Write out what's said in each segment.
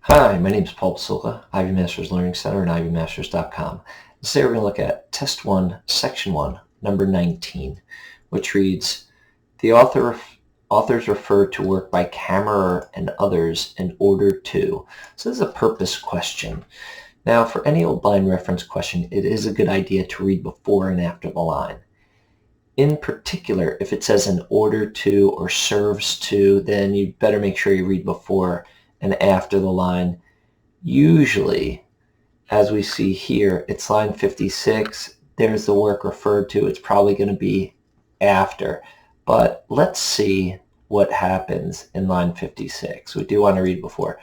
Hi, my name is Paul Basilka, Ivy Masters Learning Center and ivymasters.com. Today we're going to look at Test 1, Section 1, number 19, which reads, the authors refer to work by Kammerer and others in order to. So this is a purpose question. Now, for any old line reference question, it is a good idea to read before and after the line. In particular, if it says in order to or serves to, then you better make sure you read before and after the line. Usually, as we see here, it's line 56. There's the work referred to. It's probably going to be after. But let's see what happens in line 56. We do want to read before.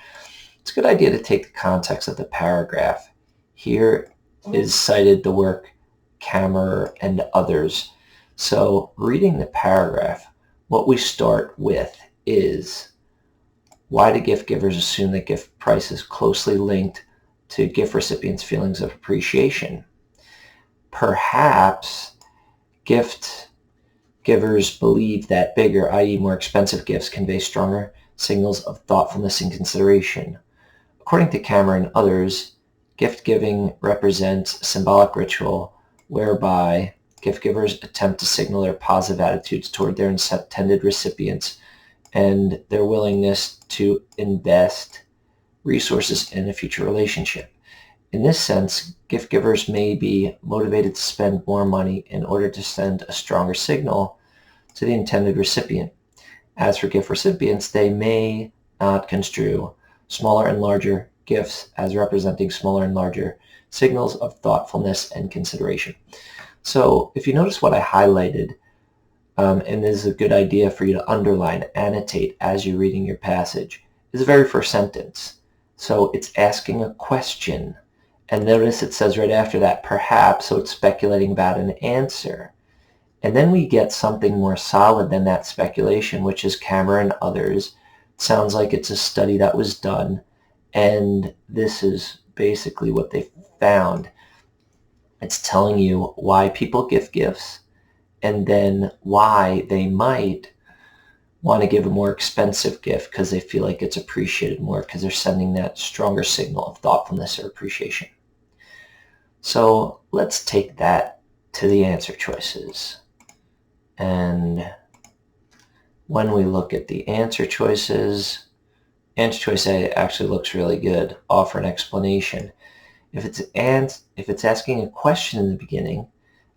It's a good idea to take the context of the paragraph. Here is cited the work Kammerer and others. So reading the paragraph, what we start with is, why do gift givers assume that gift price is closely linked to gift recipients' feelings of appreciation? Perhaps gift givers believe that bigger, i.e. more expensive gifts convey stronger signals of thoughtfulness and consideration. According to Kammerer and others, gift giving represents a symbolic ritual whereby gift givers attempt to signal their positive attitudes toward their intended recipients and their willingness to invest resources in a future relationship. In this sense, gift givers may be motivated to spend more money in order to send a stronger signal to the intended recipient. As for gift recipients, they may not construe smaller and larger gifts as representing smaller and larger signals of thoughtfulness and consideration. So if you notice what I highlighted, and this is a good idea for you to underline, annotate as you're reading your passage, is the very first sentence. So it's asking a question. And notice it says right after that, perhaps, so it's speculating about an answer. And then we get something more solid than that speculation, which is Kammerer and others. It sounds like it's a study that was done, and this is basically what they found. It's telling you why people give gifts, and then why they might want to give a more expensive gift because they feel like it's appreciated more because they're sending that stronger signal of thoughtfulness or appreciation. So let's take that to the answer choices. And when we look at the answer choices, answer choice A actually looks really good. Offer an explanation. If it's asking a question in the beginning,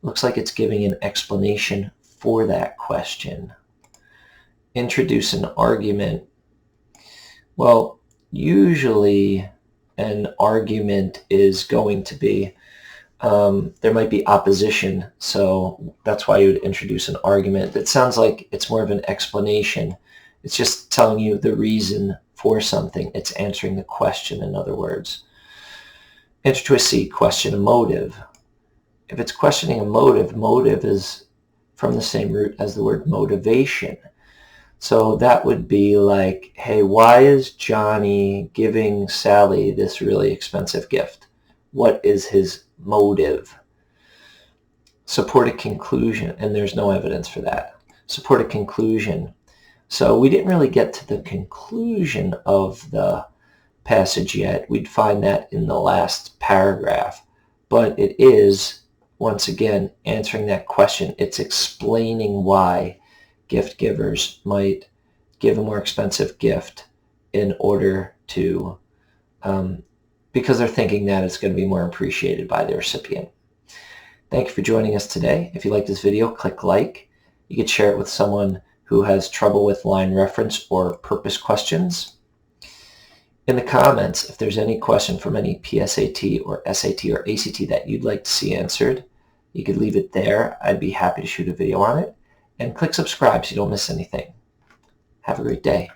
it looks like it's giving an explanation for that question. Introduce an argument. Well, usually an argument is going to be, there might be opposition, so that's why you would introduce an argument. It sounds like it's more of an explanation. It's just telling you the reason for something. It's answering the question, in other words. Answer choice C, question a motive. If it's questioning a motive, motive is from the same root as the word motivation. So that would be like, hey, why is Johnny giving Sally this really expensive gift? What is his motive? Support a conclusion, and there's no evidence for that. Support a conclusion. So we didn't really get to the conclusion of the passage yet. We'd find that in the last paragraph, but it is, once again, answering that question. It's explaining why gift givers might give a more expensive gift in order to, because they're thinking that it's going to be more appreciated by the recipient. Thank you for joining us today. If you like this video, click like. You could share it with someone who has trouble with line reference or purpose questions. In the comments, if there's any question from any PSAT or SAT or ACT that you'd like to see answered, you could leave it there. I'd be happy to shoot a video on it. And click subscribe so you don't miss anything. Have a great day.